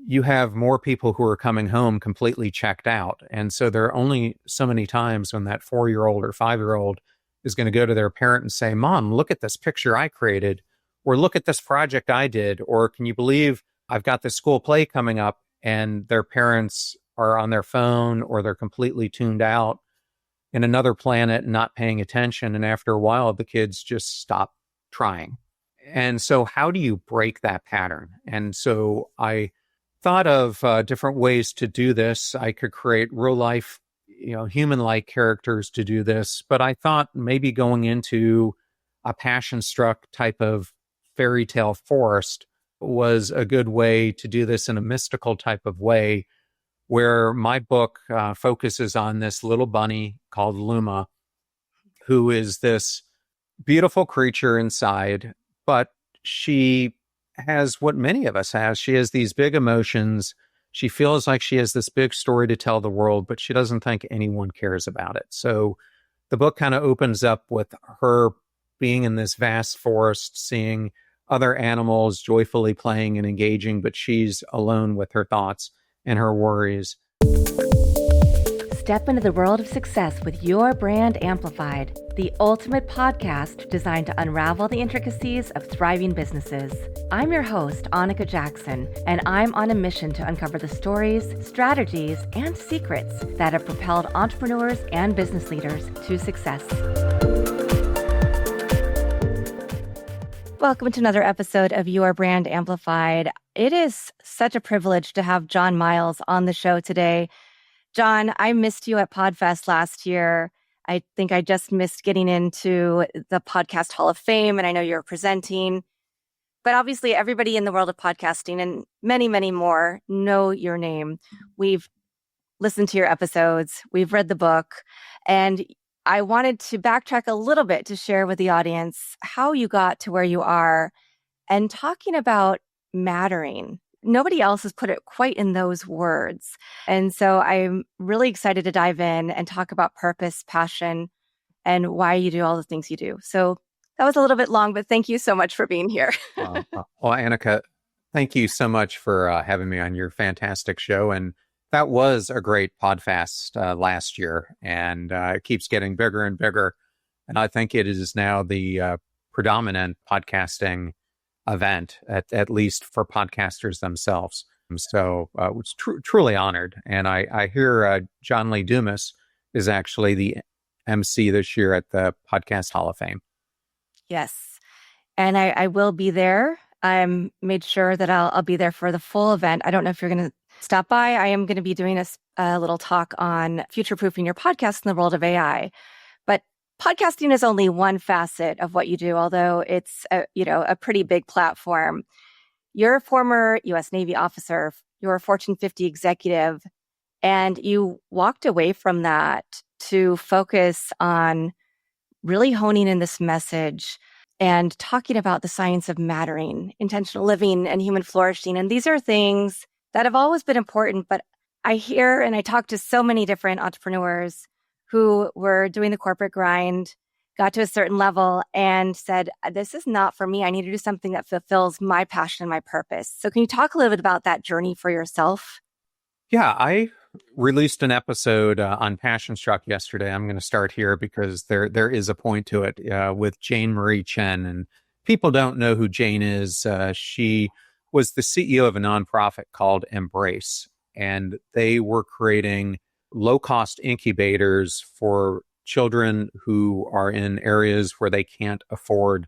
you have more people who are coming home completely checked out. And so there are only so many times when that 4-year-old or 5-year-old is going to go to their parent and say, Mom, look at this picture I created, or look at this project I did, or can you believe I've got this school play coming up, and their parents are on their phone or they're completely tuned out in another planet and not paying attention. And after a while, the kids just stop trying. And so how do you break that pattern? And so I thought of different ways to do this. I could create real life, human-like characters to do this, but I thought maybe going into a passion-struck type of fairy tale forest was a good way to do this in a mystical type of way, where my book focuses on this little bunny called Luma, who is this beautiful creature inside, but she has what many of us have. She has these big emotions. She feels like she has this big story to tell the world, but she doesn't think anyone cares about it. So the book kind of opens up with her being in this vast forest, seeing other animals joyfully playing and engaging, but she's alone with her thoughts and her worries. Step into the world of success with Your Brand Amplified, the ultimate podcast designed to unravel the intricacies of thriving businesses. I'm your host, Annika Jackson, and I'm on a mission to uncover the stories, strategies, and secrets that have propelled entrepreneurs and business leaders to success. Welcome to another episode of Your Brand Amplified. It is such a privilege to have John Miles on the show today. John, I missed you at PodFest last year. I think I just missed getting into the Podcast Hall of Fame, and I know you're presenting. But obviously, everybody in the world of podcasting and many, many more know your name. We've listened to your episodes. We've read the book. And I wanted to backtrack a little bit to share with the audience how you got to where you are and talking about mattering. Nobody else has put it quite in those words. And so I'm really excited to dive in and talk about purpose, passion, and why you do all the things you do. So that was a little bit long, but thank you so much for being here. Well, Annika, thank you so much for having me on your fantastic show. And that was a great podcast last year, and it keeps getting bigger and bigger. And I think it is now the predominant podcasting event, at least for podcasters themselves. So I was truly honored. And I hear John Lee Dumas is actually the MC this year at the Podcast Hall of Fame. Yes. And I will be there. I made sure that I'll be there for the full event. I don't know if you're going to stop by. I am going to be doing a little talk on future-proofing your podcast in the world of AI. But podcasting is only one facet of what you do, although it's a pretty big platform. You're a former U.S. Navy officer. You're a Fortune 50 executive, and you walked away from that to focus on really honing in this message and talking about the science of mattering, intentional living, and human flourishing. And these are things that have always been important, but I hear and I talk to so many different entrepreneurs who were doing the corporate grind, got to a certain level and said, this is not for me. I need to do something that fulfills my passion and my purpose. So can you talk a little bit about that journey for yourself? Yeah, I released an episode on Passion Struck yesterday. I'm going to start here because there is a point to it with Jane Marie Chen. And people don't know who Jane is. She was the CEO of a nonprofit called Embrace, and they were creating low-cost incubators for children who are in areas where they can't afford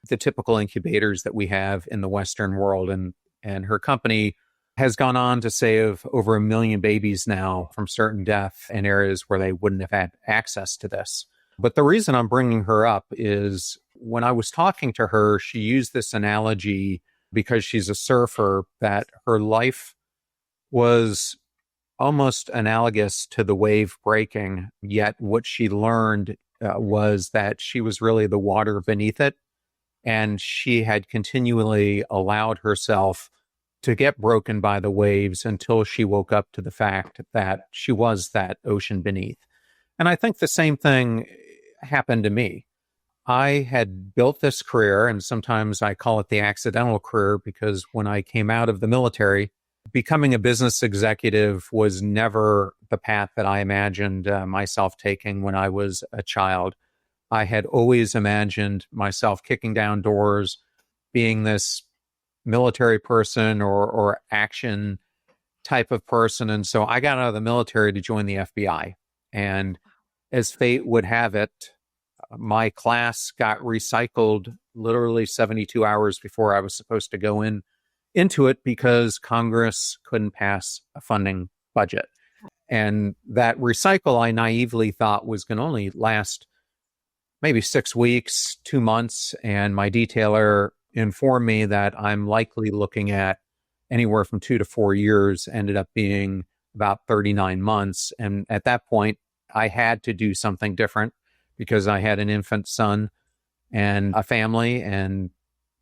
the typical incubators that we have in the Western world. And her company has gone on to save over 1 million babies now from certain death in areas where they wouldn't have had access to this. But the reason I'm bringing her up is when I was talking to her, she used this analogy because she's a surfer, that her life was almost analogous to the wave breaking, yet what she learned was that she was really the water beneath it, and she had continually allowed herself to get broken by the waves until she woke up to the fact that she was that ocean beneath. And I think the same thing happened to me. I had built this career, and sometimes I call it the accidental career, because when I came out of the military, Becoming a business executive was never the path that I imagined myself taking when I was a child. I had always imagined myself kicking down doors, being this military person or action type of person. And so I got out of the military to join the FBI. And as fate would have it, my class got recycled literally 72 hours before I was supposed to go into it because Congress couldn't pass a funding budget. And that recycle I naively thought was going to only last maybe 6 weeks, 2 months. And my detailer informed me that I'm likely looking at anywhere from 2 to 4 years, ended up being about 39 months. And at that point, I had to do something different because I had an infant son and a family. And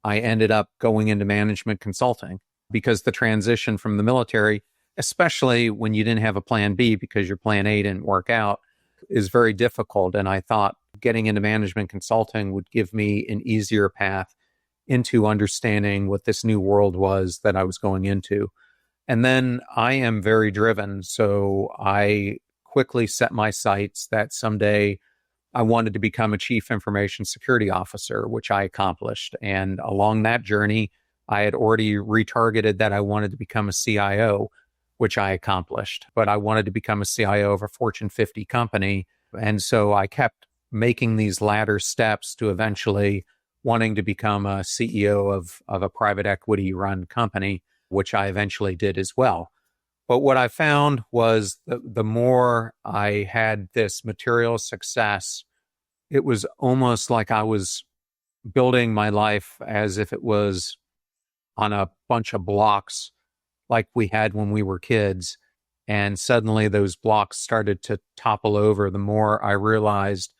I ended up going into management consulting because the transition from the military, especially when you didn't have a plan B because your plan A didn't work out, is very difficult. And I thought getting into management consulting would give me an easier path into understanding what this new world was that I was going into. And then I am very driven. So I quickly set my sights that someday I wanted to become a chief information security officer, which I accomplished. And along that journey, I had already retargeted that I wanted to become a CIO, which I accomplished. But I wanted to become a CIO of a Fortune 50 company. And so I kept making these ladder steps to eventually wanting to become a CEO of a private equity run company, which I eventually did as well. But what I found was the more I had this material success, it was almost like I was building my life as if it was on a bunch of blocks like we had when we were kids. And suddenly those blocks started to topple over the more I realized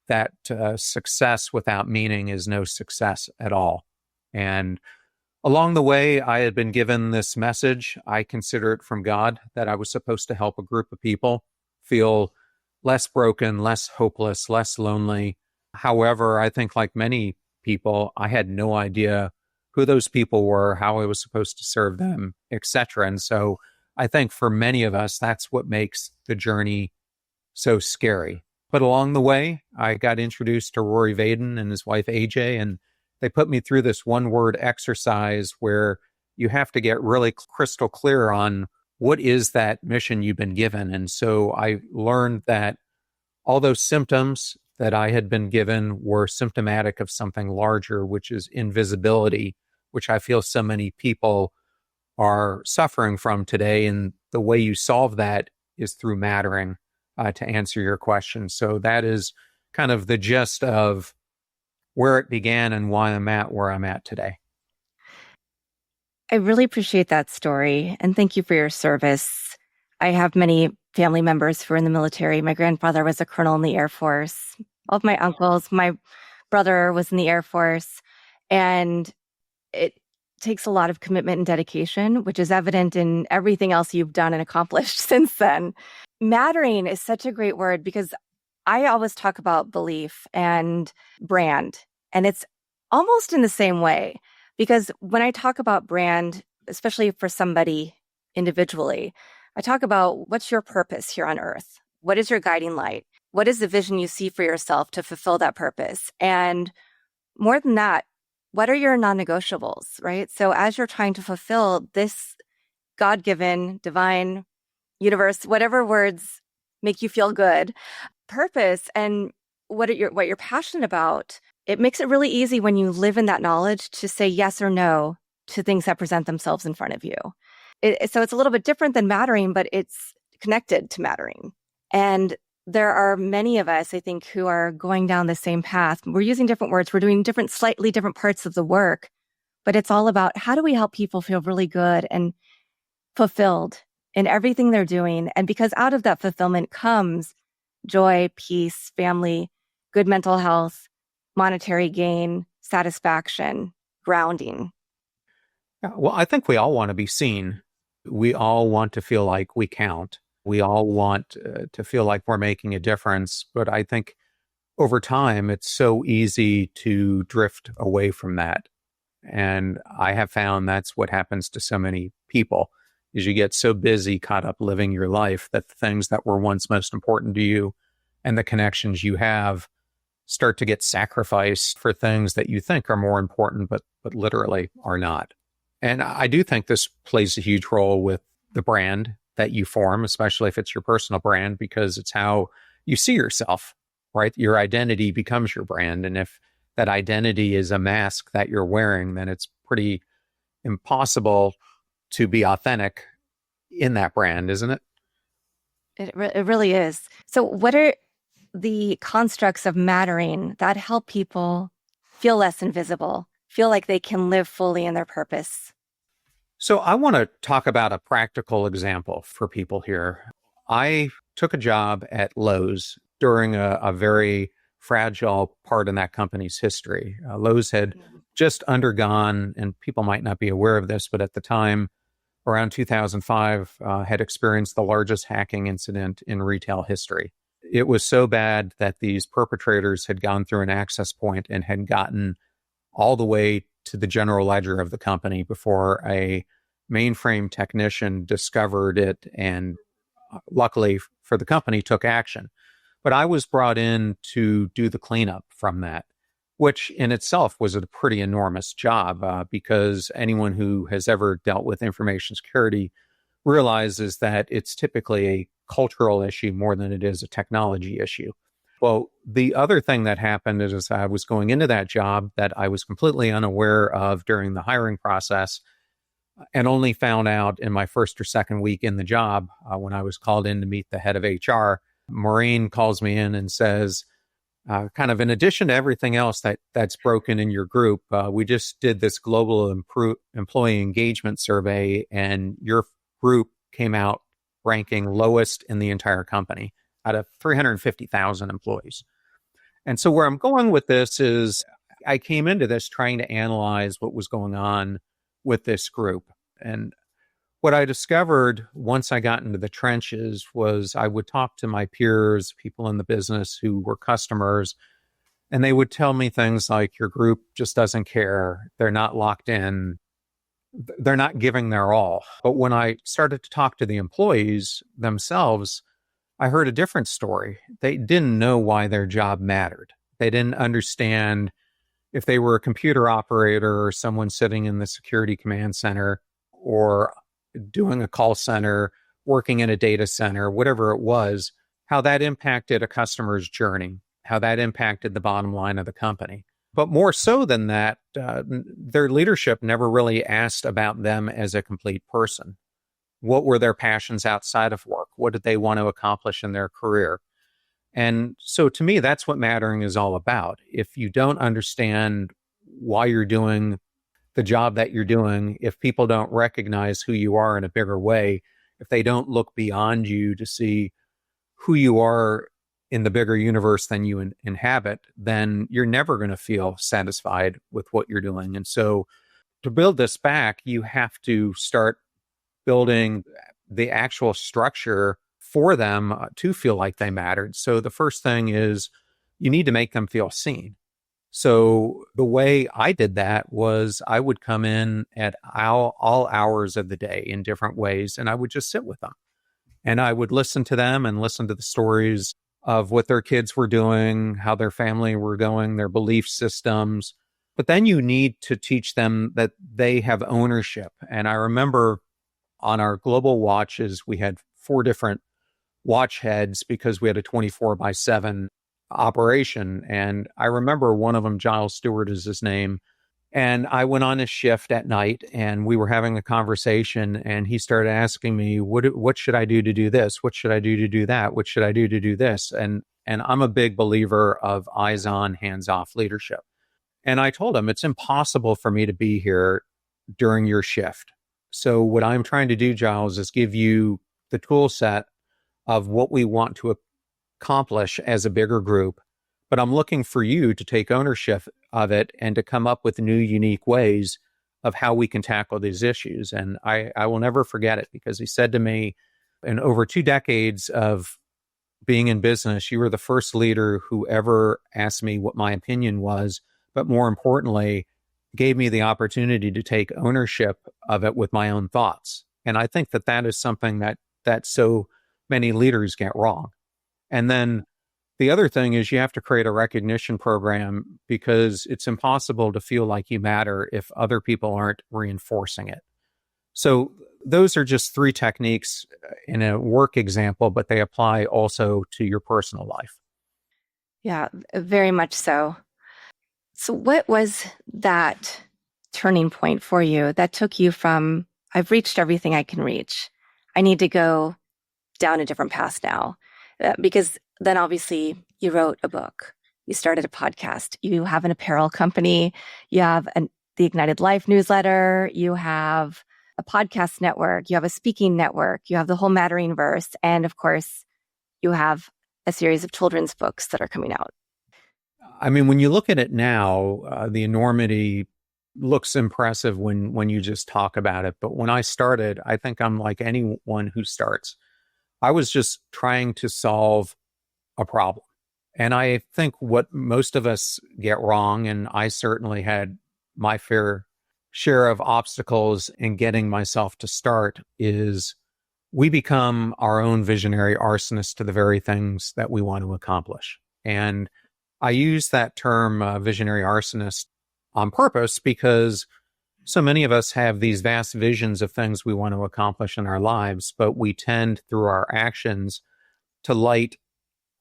that success without meaning is no success at all. And along the way, I had been given this message. I consider it from God that I was supposed to help a group of people feel less broken, less hopeless, less lonely. However, I think like many people, I had no idea who those people were, how I was supposed to serve them, etc. And so I think for many of us, that's what makes the journey so scary. But along the way, I got introduced to Rory Vaden and his wife, AJ, and they put me through this one word exercise where you have to get really crystal clear on what is that mission you've been given. And so I learned that all those symptoms that I had been given were symptomatic of something larger, which is invisibility, which I feel so many people are suffering from today. And the way you solve that is through mattering, to answer your question. So that is kind of the gist of where it began and why I'm at where I'm at today. I really appreciate that story, and thank you for your service. I have many family members who are in the military. My grandfather was a colonel in the Air Force. All of my uncles, my brother was in the Air Force, and it takes a lot of commitment and dedication, which is evident in everything else you've done and accomplished since then. Mattering is such a great word because I always talk about belief and brand, and it's almost in the same way. Because when I talk about brand, especially for somebody individually, I talk about what's your purpose here on earth? What is your guiding light? What is the vision you see for yourself to fulfill that purpose? And more than that, what are your non-negotiables, right? So as you're trying to fulfill this God-given, divine, universe, whatever words make you feel good, purpose and what you're passionate about, it makes it really easy when you live in that knowledge to say yes or no to things that present themselves in front of you. So it's a little bit different than mattering, but it's connected to mattering. And there are many of us, I think, who are going down the same path. We're using different words. We're doing slightly different parts of the work, but it's all about how do we help people feel really good and fulfilled in everything they're doing. And because out of that fulfillment comes joy, peace, family, good mental health, monetary gain, satisfaction, grounding. Yeah, well, I think we all want to be seen. We all want to feel like we count. We all want to feel like we're making a difference. But I think over time, it's so easy to drift away from that. And I have found that's what happens to so many people. is you get so busy, caught up living your life, that the things that were once most important to you and the connections you have start to get sacrificed for things that you think are more important, but literally are not. And I do think this plays a huge role with the brand that you form, especially if it's your personal brand, because it's how you see yourself, right? Your identity becomes your brand. And if that identity is a mask that you're wearing, then it's pretty impossible to be authentic in that brand, isn't it? It really is. So what are the constructs of mattering that help people feel less invisible, feel like they can live fully in their purpose? So I want to talk about a practical example for people here. I took a job at Lowe's during a very fragile part in that company's history. Lowe's had just undergone, and people might not be aware of this, but at the time, around 2005, had experienced the largest hacking incident in retail history. It was so bad that these perpetrators had gone through an access point and had gotten all the way to the general ledger of the company before a mainframe technician discovered it and luckily for the company took action. But I was brought in to do the cleanup from that, which in itself was a pretty enormous job because anyone who has ever dealt with information security realizes that it's typically a cultural issue more than it is a technology issue. Well, the other thing that happened is I was going into that job that I was completely unaware of during the hiring process and only found out in my first or second week in the job when I was called in to meet the head of HR. Maureen calls me in and says, kind of in addition to everything else that's broken in your group, we just did this global employee engagement survey and your group came out ranking lowest in the entire company out of 350,000 employees. And so where I'm going with this is I came into this trying to analyze what was going on with this group. And what I discovered once I got into the trenches was I would talk to my peers, people in the business who were customers, and they would tell me things like, your group just doesn't care. They're not locked in. They're not giving their all. But when I started to talk to the employees themselves, I heard a different story. They didn't know why their job mattered. They didn't understand if they were a computer operator or someone sitting in the security command center or doing a call center, working in a data center, whatever it was, how that impacted a customer's journey, how that impacted the bottom line of the company. But more so than that, their leadership never really asked about them as a complete person. What were their passions outside of work? What did they want to accomplish in their career? And so to me, that's what mattering is all about. If you don't understand why you're doing the job that you're doing, if people don't recognize who you are in a bigger way, if they don't look beyond you to see who you are in the bigger universe than you inhabit, then you're never going to feel satisfied with what you're doing. And so to build this back, you have to start building the actual structure for them to feel like they mattered. So the first thing is you need to make them feel seen. So the way I did that was I would come in at all hours of the day in different ways, and I would just sit with them. And I would listen to them and listen to the stories of what their kids were doing, how their family were going, their belief systems. But then you need to teach them that they have ownership. And I remember on our global watches, we had 4 different watch heads because we had a 24/7 operation. And I remember one of them, Giles Stewart is his name. And I went on a shift at night and we were having a conversation and he started asking me, what should I do to do this? What should I do to do that? What should I do to do this? And I'm a big believer of eyes on, hands off leadership. And I told him it's impossible for me to be here during your shift. So what I'm trying to do, Giles, is give you the tool set of what we want to accomplish as a bigger group. But I'm looking for you to take ownership of it and to come up with new, unique ways of how we can tackle these issues. And I will never forget it because he said to me, in over 2 decades of being in business, you were the first leader who ever asked me what my opinion was, but more importantly, gave me the opportunity to take ownership of it with my own thoughts. And I think that that is something that so many leaders get wrong. And then the other thing is you have to create a recognition program, because it's impossible to feel like you matter if other people aren't reinforcing it. So those are just three techniques in a work example, but they apply also to your personal life. Yeah, very much so. So what was that turning point for you that took you from, I've reached everything I can reach. I need to go down a different path now? Because then obviously you wrote a book, you started a podcast, you have an apparel company, you have the Ignited Life newsletter, you have a podcast network, you have a speaking network, you have the whole Mattering verse, and of course, you have a series of children's books that are coming out. I mean, when you look at it now, the enormity looks impressive when you just talk about it. But when I started, I think I'm like anyone who starts. I was just trying to solve a problem. And I think what most of us get wrong, and I certainly had my fair share of obstacles in getting myself to start, is we become our own visionary arsonists to the very things that we want to accomplish. And I use that term visionary arsonist on purpose because so many of us have these vast visions of things we want to accomplish in our lives, but we tend through our actions to light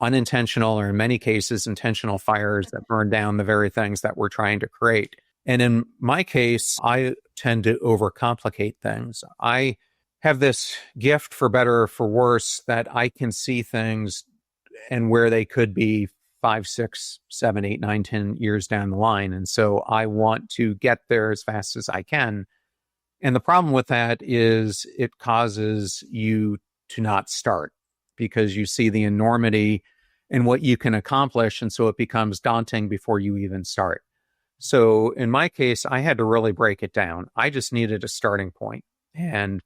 unintentional, or in many cases, intentional fires that burn down the very things that we're trying to create. And in my case, I tend to overcomplicate things. I have this gift, for better or for worse, that I can see things and where they could be 5, 6, 7, 8, 9, 10 years down the line. And so I want to get there as fast as I can. And the problem with that is it causes you to not start, because you see the enormity in what you can accomplish. And so it becomes daunting before you even start. So in my case, I had to really break it down. I just needed a starting point. And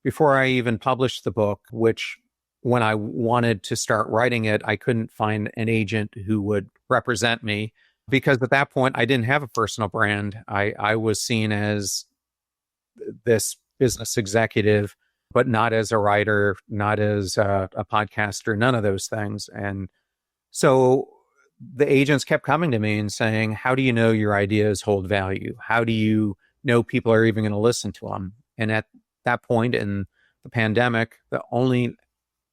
before I even published the book, which when I wanted to start writing it, I couldn't find an agent who would represent me, because at that point, I didn't have a personal brand. I was seen as this business executive, but not as a writer, not as a podcaster, none of those things. And so the agents kept coming to me and saying, how do you know your ideas hold value? How do you know people are even going to listen to them? And at that point in the pandemic, the only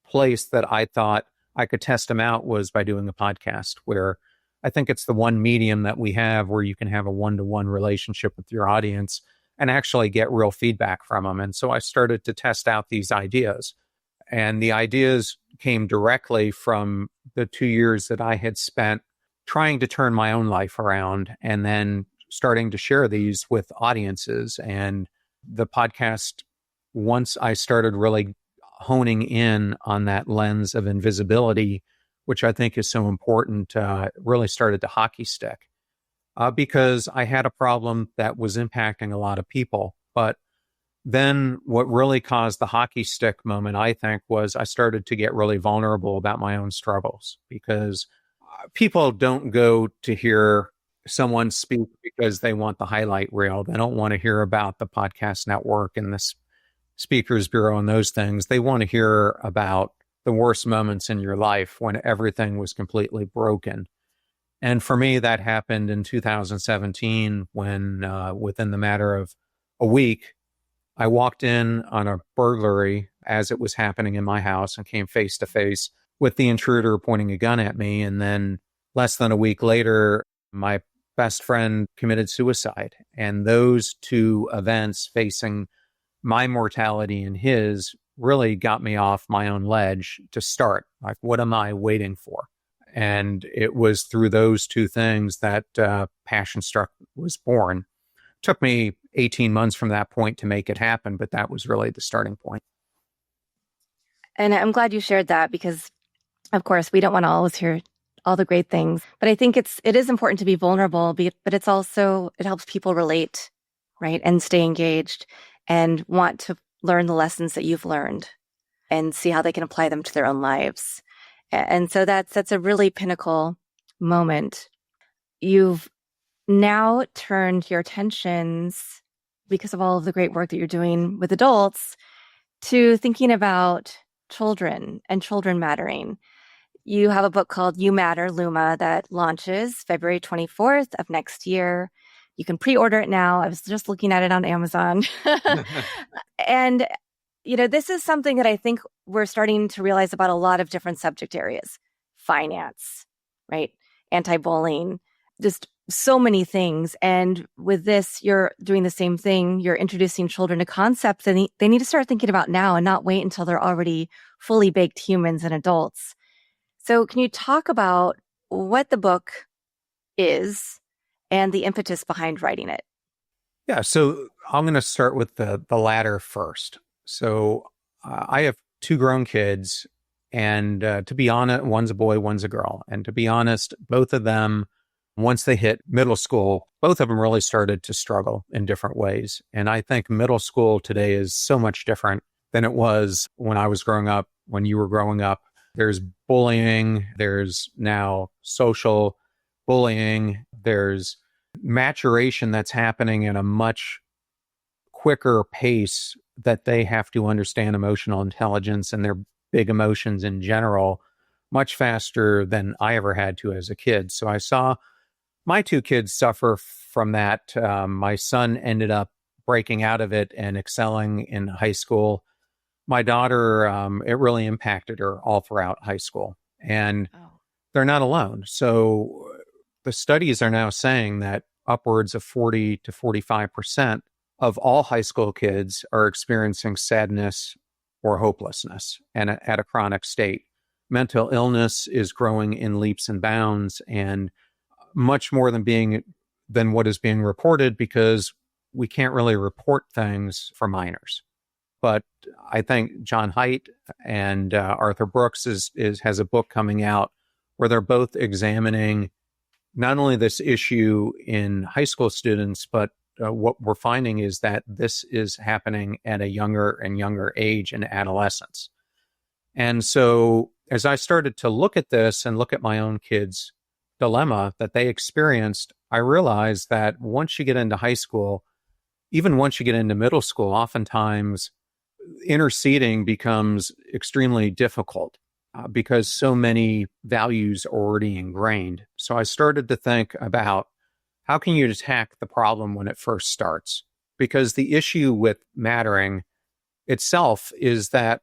place that I thought I could test them out was by doing a podcast, where I think it's the one medium that we have where you can have a one-to-one relationship with your audience and actually get real feedback from them. And so I started to test out these ideas. And the ideas came directly from the 2 years that I had spent trying to turn my own life around, and then starting to share these with audiences. And the podcast, once I started really honing in on that lens of invisibility, which I think is so important, really started to hockey stick. Because I had a problem that was impacting a lot of people. But then what really caused the hockey stick moment, I think, was I started to get really vulnerable about my own struggles, because people don't go to hear someone speak because they want the highlight reel. They don't want to hear about the podcast network and the speakers bureau and those things. They want to hear about the worst moments in your life when everything was completely broken. And for me, that happened in 2017 when, within the matter of a week, I walked in on a burglary as it was happening in my house and came face to face with the intruder pointing a gun at me. And then less than a week later, my best friend committed suicide. And those two events, facing my mortality and his, really got me off my own ledge to start. Like, what am I waiting for? And it was through those two things that Passion Struck was born. Took me 18 months from that point to make it happen, but that was really the starting point. And I'm glad you shared that, because, of course, we don't want to always hear all the great things. But I think it is important to be vulnerable, but it's also, it helps people relate, right? And stay engaged and want to learn the lessons that you've learned and see how they can apply them to their own lives. And so that's a really pinnacle moment. You've now turned your attentions, because of all of the great work that you're doing with adults, to thinking about children and children mattering. You have a book called You Matter, Luma, that launches February 24th of next year. You can pre-order it now. I was just looking at it on Amazon. And, this is something that I think we're starting to realize about a lot of different subject areas. Finance, right? Anti-bullying, just so many things. And with this, you're doing the same thing. You're introducing children to concepts that they need to start thinking about now and not wait until they're already fully baked humans and adults. So can you talk about what the book is and the impetus behind writing it? Yeah, so I'm going to start with the latter first. So I have two grown kids, and to be honest, one's a boy, one's a girl. And to be honest, both of them, once they hit middle school, both of them really started to struggle in different ways. And I think middle school today is so much different than it was when I was growing up, when you were growing up. There's bullying, there's now social bullying, there's maturation that's happening at a much quicker pace, that they have to understand emotional intelligence and their big emotions in general much faster than I ever had to as a kid. So I saw my two kids suffer from that. My son ended up breaking out of it and excelling in high school. My daughter, it really impacted her all throughout high school. And they're not alone. So the studies are now saying that upwards of 40 to 45% of all high school kids are experiencing sadness or hopelessness and at a chronic state. Mental illness is growing in leaps and bounds, and much more than what is being reported, because we can't really report things for minors. But I think John Haidt and Arthur Brooks has a book coming out where they're both examining not only this issue in high school students, but what we're finding is that this is happening at a younger and younger age in adolescence. And so as I started to look at this and look at my own kids' dilemma that they experienced, I realized that once you get into high school, even once you get into middle school, oftentimes interceding becomes extremely difficult because so many values are already ingrained. So I started to think about, how can you attack the problem when it first starts? Because the issue with mattering itself is that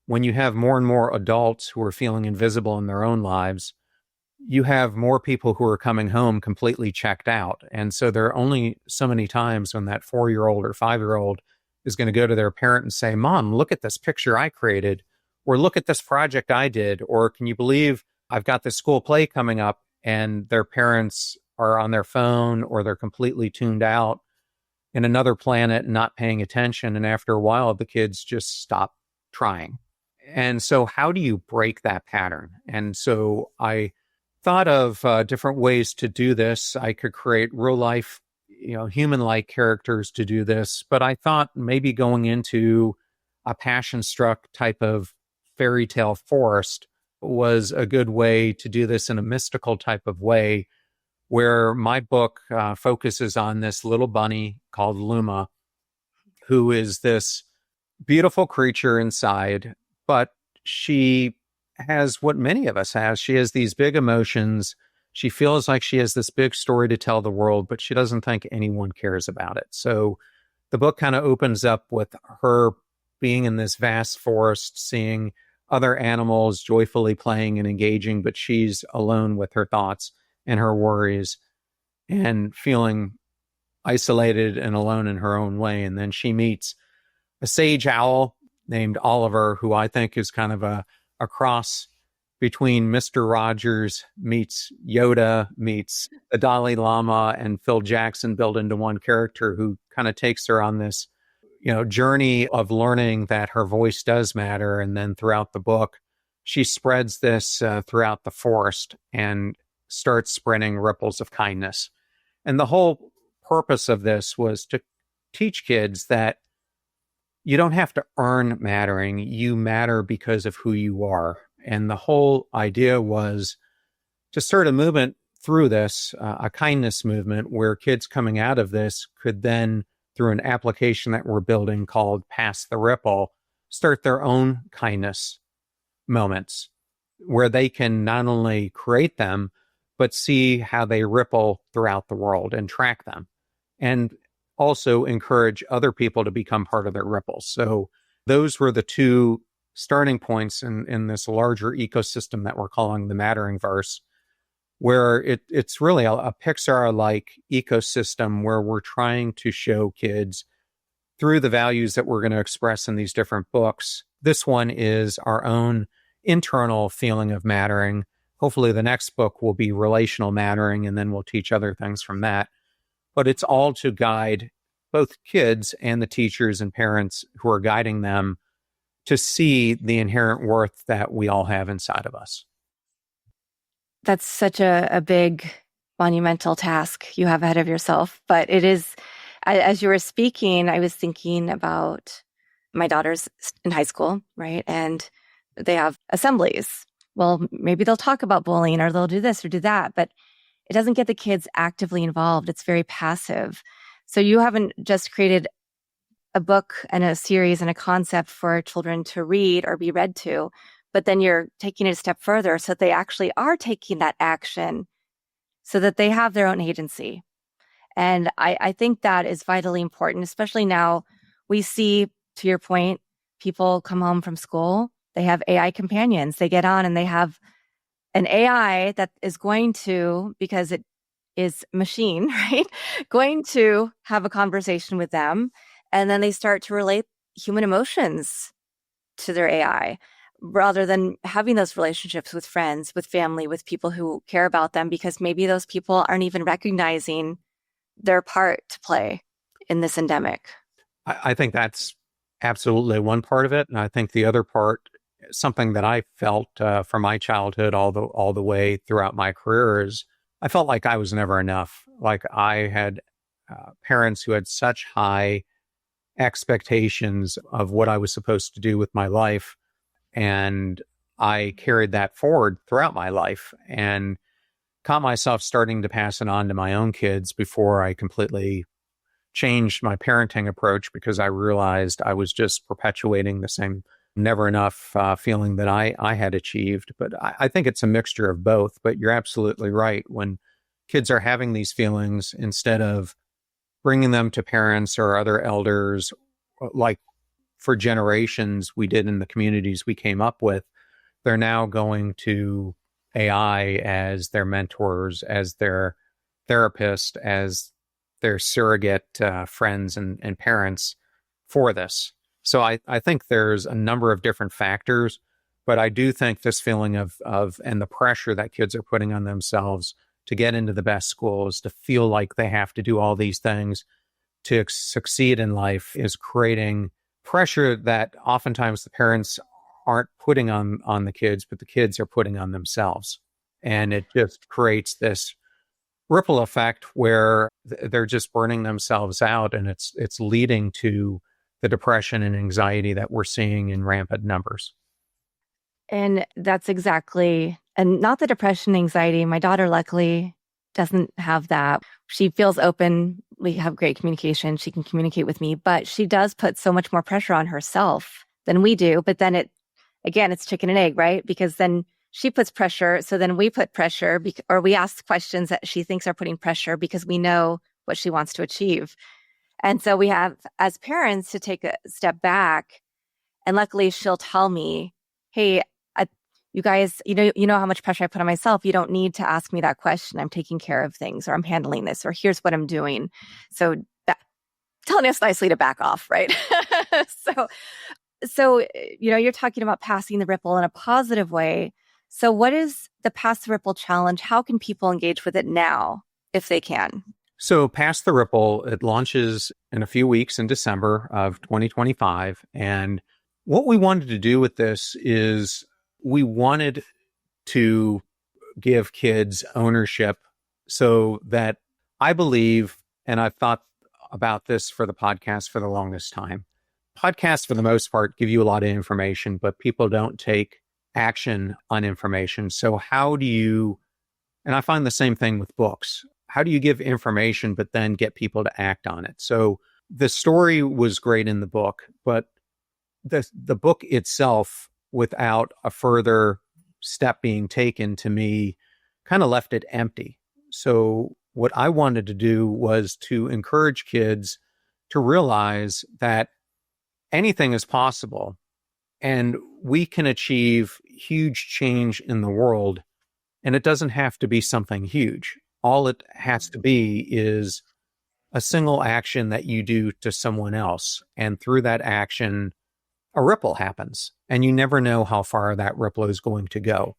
when you have more and more adults who are feeling invisible in their own lives, you have more people who are coming home completely checked out. And so there are only so many times when that 4-year-old or 5-year-old is going to go to their parent and say, Mom, look at this picture I created, or look at this project I did, or can you believe I've got this school play coming up? And their parents are on their phone, or they're completely tuned out in another planet and not paying attention. And after a while, the kids just stop trying. And so how do you break that pattern? And so I thought of different ways to do this. I could create real life, human-like characters to do this, but I thought maybe going into a passion-struck type of fairy tale forest was a good way to do this in a mystical type of way, where my book focuses on this little bunny called Luma, who is this beautiful creature inside, but she has what many of us have. She has these big emotions. She feels like she has this big story to tell the world, but she doesn't think anyone cares about it. So the book kind of opens up with her being in this vast forest, seeing other animals joyfully playing and engaging, but she's alone with her thoughts and her worries and feeling isolated and alone in her own way. And then she meets a sage owl named Oliver, who I think is kind of a cross between Mr. Rogers meets Yoda meets the Dalai Lama and Phil Jackson built into one character, who kind of takes her on this, journey of learning that her voice does matter. And then throughout the book, she spreads this throughout the forest and starts spreading ripples of kindness. And the whole purpose of this was to teach kids that you don't have to earn mattering. You matter because of who you are. And the whole idea was to start a movement through this, a kindness movement, where kids coming out of this could then, through an application that we're building called Pass the Ripple, start their own kindness moments where they can not only create them, but see how they ripple throughout the world and track them, and also encourage other people to become part of their ripples. So those were the two starting points in this larger ecosystem that we're calling the Mattering Verse, where it's really a Pixar-like ecosystem where we're trying to show kids through the values that we're going to express in these different books. This one is our own internal feeling of mattering. Hopefully the next book will be relational mattering, and then we'll teach other things from that. But it's all to guide both kids and the teachers and parents who are guiding them to see the inherent worth that we all have inside of us. That's such a big, monumental task you have ahead of yourself. But it is, as you were speaking, I was thinking about my daughter's in high school, right? And they have assemblies. Well, maybe they'll talk about bullying or they'll do this or do that, but it doesn't get the kids actively involved. It's very passive. So you haven't just created a book and a series and a concept for children to read or be read to, but then you're taking it a step further so that they actually are taking that action so that they have their own agency. And I think that is vitally important, especially now we see, to your point, people come home from school, they have AI companions, they get on and they have an AI that is going to, because it is machine, right? Going to have a conversation with them. And then they start to relate human emotions to their AI rather than having those relationships with friends, with family, with people who care about them, because maybe those people aren't even recognizing their part to play in this endemic. I think that's absolutely one part of it. And I think the other part, something that I felt from my childhood all the way throughout my career, is I felt like I was never enough. Like I had parents who had such high expectations of what I was supposed to do with my life. And I carried that forward throughout my life and caught myself starting to pass it on to my own kids before I completely changed my parenting approach, because I realized I was just perpetuating the same never enough feeling that I had achieved. But I think it's a mixture of both. But you're absolutely right. When kids are having these feelings, instead of bringing them to parents or other elders, like for generations we did in the communities we came up with, they're now going to AI as their mentors, as their therapist, as their surrogate friends and parents for this. So I think there's a number of different factors, but I do think this feeling of and the pressure that kids are putting on themselves to get into the best schools, to feel like they have to do all these things to succeed in life, is creating pressure that oftentimes the parents aren't putting on the kids, but the kids are putting on themselves. And it just creates this ripple effect where they're just burning themselves out, and it's leading to the depression and anxiety that we're seeing in rampant numbers. And that's exactly, and not the depression, anxiety. My daughter, luckily, doesn't have that. She feels open. We have great communication. She can communicate with me, but she does put so much more pressure on herself than we do. But then it's chicken and egg, right? Because then she puts pressure. So then we put pressure, or we ask questions that she thinks are putting pressure because we know what she wants to achieve. And so we have, as parents, to take a step back. And luckily, she'll tell me, hey, you guys, you know how much pressure I put on myself. You don't need to ask me that question. I'm taking care of things, or I'm handling this, or here's what I'm doing. So telling us nicely to back off, right? So you're talking about passing the ripple in a positive way. So what is the Pass the Ripple challenge? How can people engage with it now, if they can? So Pass the Ripple, it launches in a few weeks in December of 2025. And what we wanted to do with this is we wanted to give kids ownership, so that I believe, and I've thought about this for the podcast for the longest time. Podcasts, for the most part, give you a lot of information, but people don't take action on information. So how do you, and I find the same thing with books, how do you give information but then get people to act on it? So the story was great in the book, but the book itself, without a further step being taken to me, kind of left it empty. So what I wanted to do was to encourage kids to realize that anything is possible and we can achieve huge change in the world. And it doesn't have to be something huge. All it has to be is a single action that you do to someone else. And through that action, a ripple happens. And you never know how far that ripple is going to go.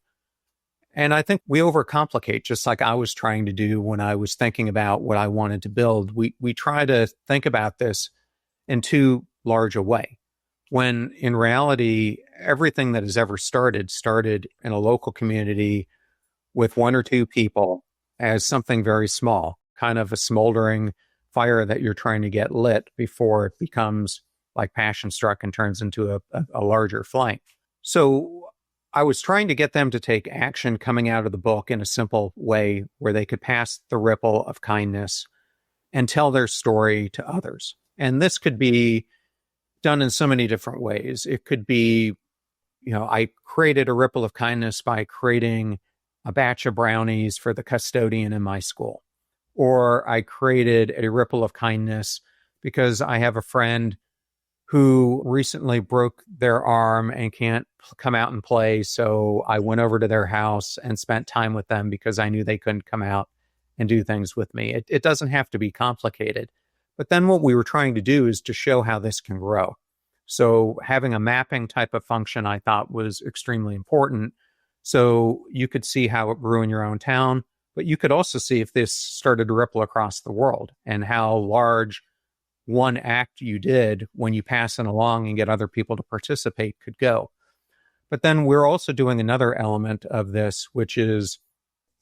And I think we overcomplicate, just like I was trying to do when I was thinking about what I wanted to build. We try to think about this in too large a way, when in reality, everything that has ever started in a local community with one or two people as something very small, kind of a smoldering fire that you're trying to get lit before it becomes like passion struck and turns into a larger flame. So I was trying to get them to take action coming out of the book in a simple way where they could pass the ripple of kindness and tell their story to others. And this could be done in so many different ways. It could be, I created a ripple of kindness by creating a batch of brownies for the custodian in my school. Or I created a ripple of kindness because I have a friend who recently broke their arm and can't come out and play. So I went over to their house and spent time with them because I knew they couldn't come out and do things with me. It doesn't have to be complicated. But then what we were trying to do is to show how this can grow. So having a mapping type of function I thought was extremely important. So you could see how it grew in your own town, but you could also see if this started to ripple across the world and how large one act you did when you pass it along and get other people to participate could go. But then we're also doing another element of this, which is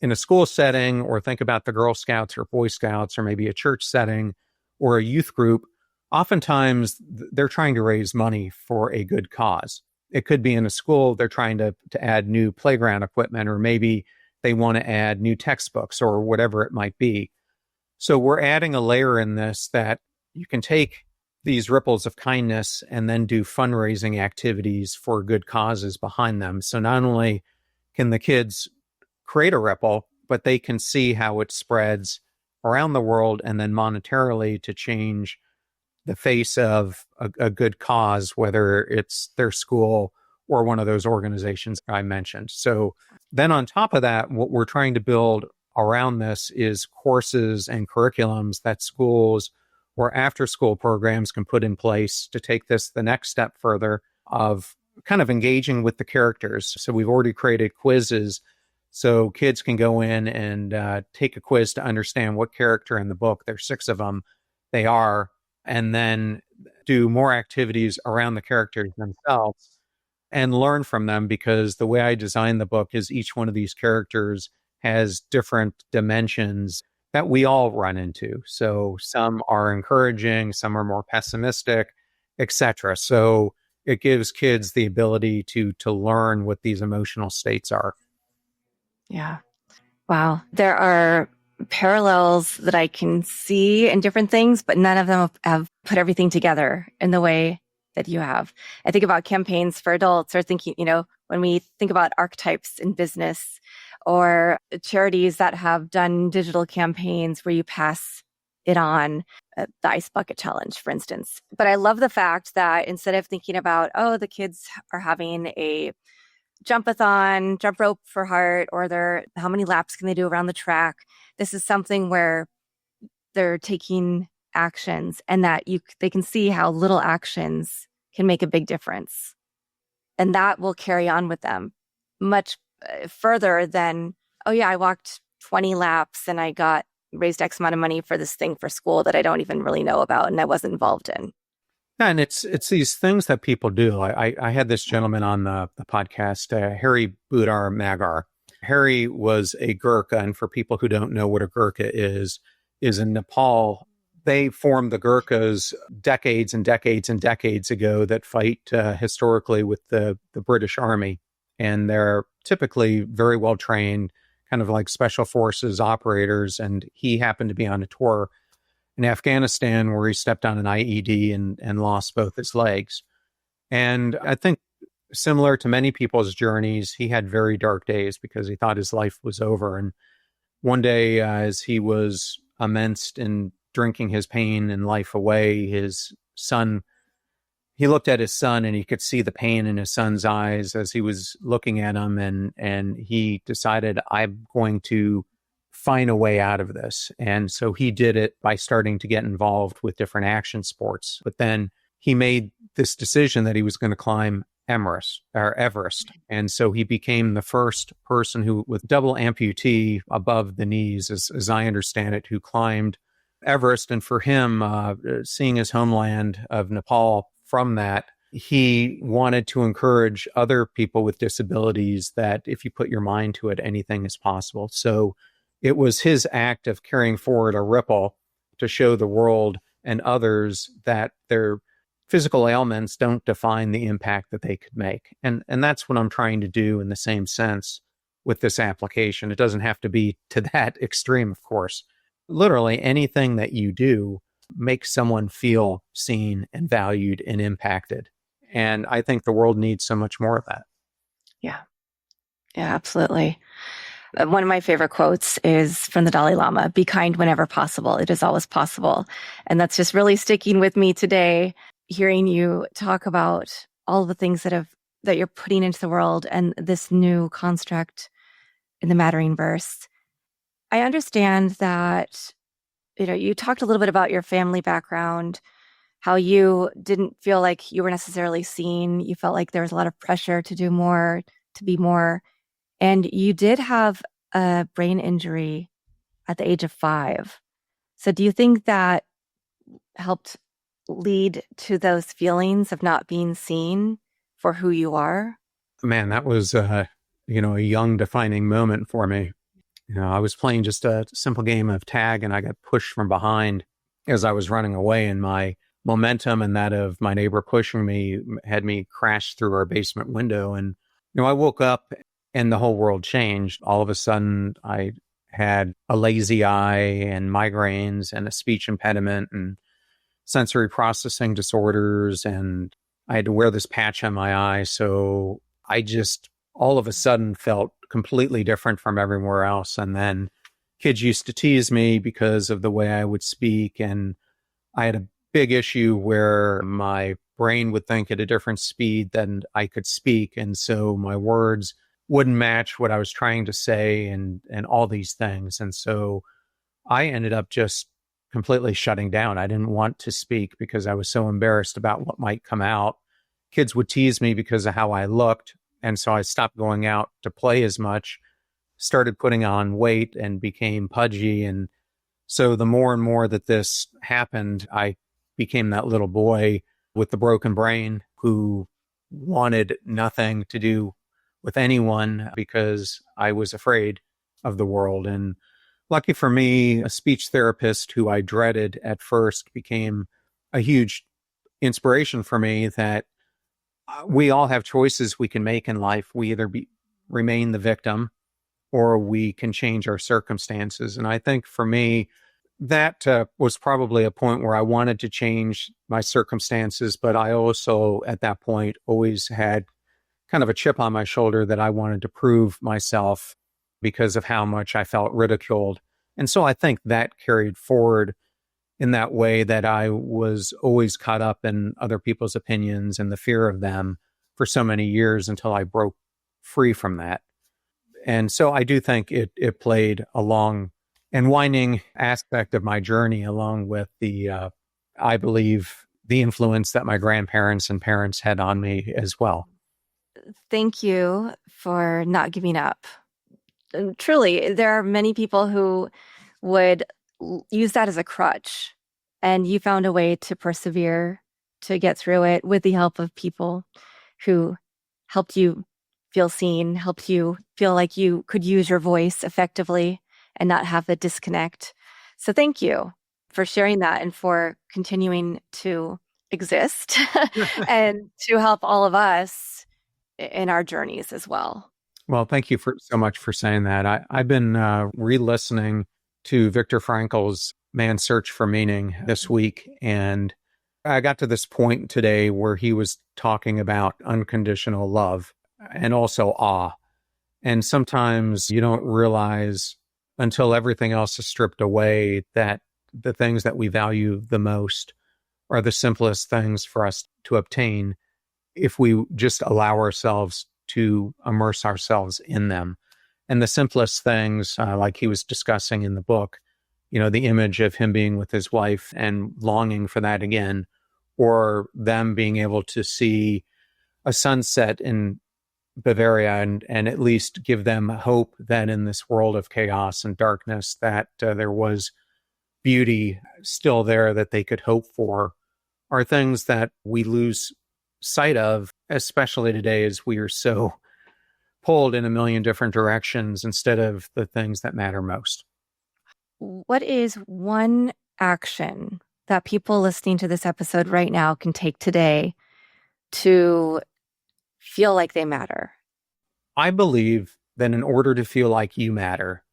in a school setting, or think about the Girl Scouts or Boy Scouts, or maybe a church setting or a youth group. Oftentimes they're trying to raise money for a good cause. It could be in a school, they're trying to add new playground equipment, or maybe they want to add new textbooks or whatever it might be. So we're adding a layer in this that you can take these ripples of kindness and then do fundraising activities for good causes behind them. So not only can the kids create a ripple, but they can see how it spreads around the world and then monetarily to change the face of a good cause, whether it's their school or one of those organizations I mentioned. So then on top of that, what we're trying to build around this is courses and curriculums that schools or after school programs can put in place to take this the next step further of kind of engaging with the characters. So we've already created quizzes so kids can go in and take a quiz to understand what character in the book, there's 6 of them, they are, and then do more activities around the characters themselves and learn from them, because the way I designed the book is each one of these characters has different dimensions that we all run into. So some are encouraging, some are more pessimistic, etc. So it gives kids the ability to learn what these emotional states are. Yeah. Wow. There are parallels that I can see in different things, but none of them have put everything together in the way that you have. I think about campaigns for adults, or thinking, when we think about archetypes in business, or charities that have done digital campaigns where you pass it on, the Ice Bucket Challenge, for instance. But I love the fact that instead of thinking about, the kids are having a jump-a-thon, jump rope for heart, or how many laps can they do around the track? This is something where they're taking actions, and that they can see how little actions can make a big difference. And that will carry on with them much further than, I walked 20 laps and I raised X amount of money for this thing for school that I don't even really know about and I wasn't involved in. And it's these things that people do. I had this gentleman on the podcast, Harry Budar Magar. Harry was a Gurkha, and for people who don't know what a Gurkha is in Nepal, they formed the Gurkhas decades and decades and decades ago that fight historically with the British Army. And they're typically very well trained, kind of like special forces operators. And he happened to be on a tour in Afghanistan where he stepped on an IED and lost both his legs. And I think similar to many people's journeys, he had very dark days because he thought his life was over. And one day, as he was immersed in drinking his pain and life away, his son, he looked at his son and he could see the pain in his son's eyes as he was looking at him. And he decided, I'm going to find a way out of this. And so he did it by starting to get involved with different action sports. But then he made this decision that he was going to climb Everest. And so he became the first person who, with double amputee above the knees, as I understand it, who climbed Everest. And for him, seeing his homeland of Nepal from that, he wanted to encourage other people with disabilities that if you put your mind to it, anything is possible. So it was his act of carrying forward a ripple to show the world and others that their physical ailments don't define the impact that they could make. And that's what I'm trying to do in the same sense with this application. It doesn't have to be to that extreme, of course. Literally anything that you do makes someone feel seen and valued and impacted. And I think the world needs so much more of that. Yeah. Yeah, absolutely. One of my favorite quotes is from the Dalai Lama: be kind whenever possible. It is always possible. And that's just really sticking with me today, hearing you talk about all the things that you're putting into the world and this new construct in the Mattering verse. I understand that, you talked a little bit about your family background, how you didn't feel like you were necessarily seen. You felt like there was a lot of pressure to do more, to be more. And you did have a brain injury at the age of 5. So do you think that helped lead to those feelings of not being seen for who you are? Man, that was, a young defining moment for me. I was playing just a simple game of tag and I got pushed from behind as I was running away, and my momentum and that of my neighbor pushing me had me crash through our basement window. And, I woke up and the whole world changed. All of a sudden, I had a lazy eye and migraines and a speech impediment and sensory processing disorders. And I had to wear this patch on my eye. So I just all of a sudden felt completely different from everywhere else. And then kids used to tease me because of the way I would speak. And I had a big issue where my brain would think at a different speed than I could speak. And so my words wouldn't match what I was trying to say and all these things. And so I ended up just completely shutting down. I didn't want to speak because I was so embarrassed about what might come out. Kids would tease me because of how I looked. And so I stopped going out to play as much, started putting on weight and became pudgy. And so the more and more that this happened, I became that little boy with the broken brain who wanted nothing to do with anyone because I was afraid of the world. And lucky for me, a speech therapist who I dreaded at first became a huge inspiration for me that we all have choices we can make in life. We either remain the victim or we can change our circumstances. And I think for me, that was probably a point where I wanted to change my circumstances, but I also, at that point, always had kind of a chip on my shoulder that I wanted to prove myself because of how much I felt ridiculed. And so I think that carried forward in that way, that I was always caught up in other people's opinions and the fear of them for so many years until I broke free from that. And so I do think it played a long and winding aspect of my journey, along with I believe, the influence that my grandparents and parents had on me as well. Thank you for not giving up. And truly, there are many people who would use that as a crutch, and you found a way to persevere, to get through it with the help of people who helped you feel seen, helped you feel like you could use your voice effectively and not have the disconnect. So thank you for sharing that and for continuing to exist and to help all of us in our journeys as well. Well, thank you so much for saying that. I've been re-listening to Viktor Frankl's Man's Search for Meaning this week, and I got to this point today where he was talking about unconditional love and also awe. And sometimes you don't realize until everything else is stripped away that the things that we value the most are the simplest things for us to obtain if we just allow ourselves to immerse ourselves in them. And the simplest things, like he was discussing in the book, the image of him being with his wife and longing for that again, or them being able to see a sunset in Bavaria and at least give them hope that in this world of chaos and darkness that there was beauty still there that they could hope for, are things that we lose sight of, especially today as we are so pulled in a million different directions instead of the things that matter most. What is one action that people listening to this episode right now can take today to feel like they matter? I believe that in order to feel like you matter,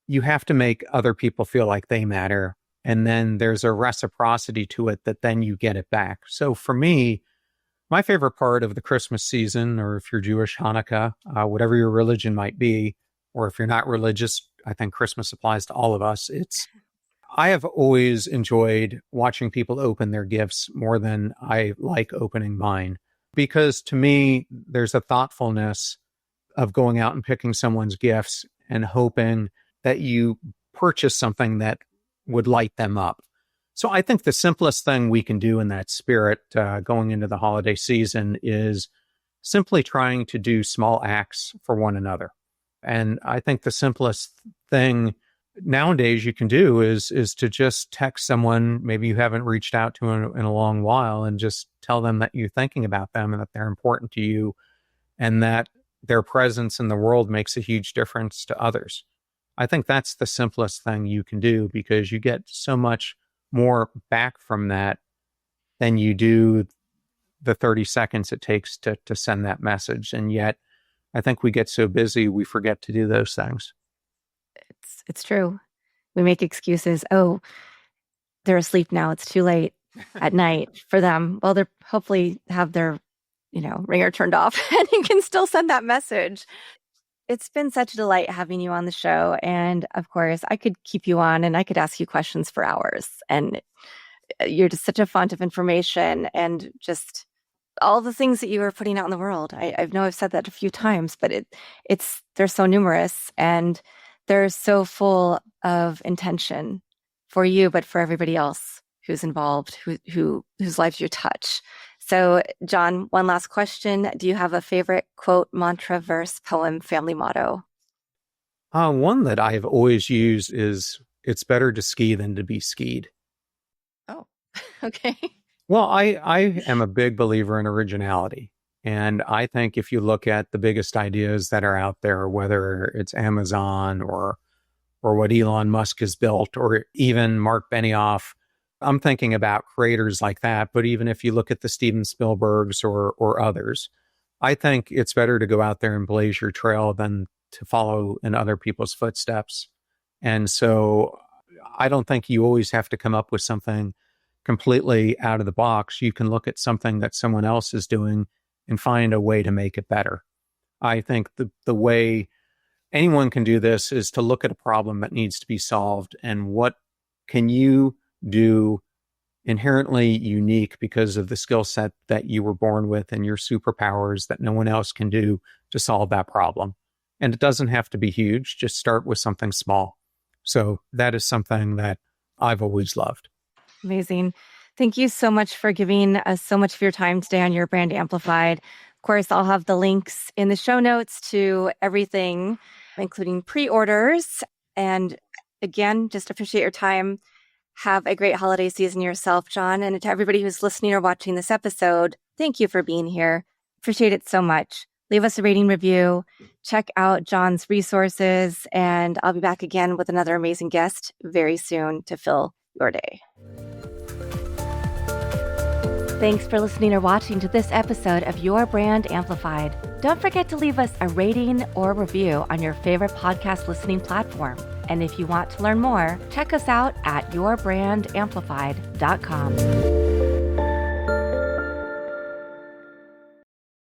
you have to make other people feel like they matter. And then there's a reciprocity to it that then you get it back. So for me, my favorite part of the Christmas season, or if you're Jewish, Hanukkah, whatever your religion might be, or if you're not religious, I think Christmas applies to all of us. I have always enjoyed watching people open their gifts more than I like opening mine, because to me, there's a thoughtfulness of going out and picking someone's gifts and hoping that you purchase something that would light them up. So I think the simplest thing we can do in that spirit going into the holiday season is simply trying to do small acts for one another. And I think the simplest thing nowadays you can do is to just text someone maybe you haven't reached out to in a long while and just tell them that you're thinking about them and that they're important to you and that their presence in the world makes a huge difference to others. I think that's the simplest thing you can do because you get so much more back from that than you do the 30 seconds it takes to send that message. And yet I think we get so busy, we forget to do those things. It's true. We make excuses. Oh, they're asleep now. It's too late at night for them. Well, they're hopefully have their, ringer turned off and you can still send that message. It's been such a delight having you on the show. And of course, I could keep you on and I could ask you questions for hours. And you're just such a font of information and just all the things that you are putting out in the world. I know I've said that a few times, but they're so numerous and they're so full of intention for you, but for everybody else who's involved, whose lives you touch. So, John, one last question. Do you have a favorite quote, mantra, verse, poem, family motto? One that I've always used is, it's better to ski than to be skied. Oh, okay. Well, I am a big believer in originality. And I think if you look at the biggest ideas that are out there, whether it's Amazon or what Elon Musk has built, or even Mark Benioff, I'm thinking about creators like that. But even if you look at the Steven Spielbergs or others, I think it's better to go out there and blaze your trail than to follow in other people's footsteps. And so I don't think you always have to come up with something completely out of the box. You can look at something that someone else is doing and find a way to make it better. I think the way anyone can do this is to look at a problem that needs to be solved and what can you do inherently unique because of the skill set that you were born with and your superpowers that no one else can do to solve that problem. And it doesn't have to be huge. Just start with something small. So that is something that I've always loved. Amazing. Thank you so much for giving us so much of your time today on Your Brand Amplified. Of course, I'll have the links in the show notes to everything, including pre-orders. And again, just appreciate your time. Have a great holiday season yourself, John. And to everybody who's listening or watching this episode, thank you for being here. Appreciate it so much. Leave us a rating review. Check out John's resources. And I'll be back again with another amazing guest very soon to fill your day. Thanks for listening or watching to this episode of Your Brand Amplified. Don't forget to leave us a rating or review on your favorite podcast listening platform. And if you want to learn more, check us out at yourbrandamplified.com.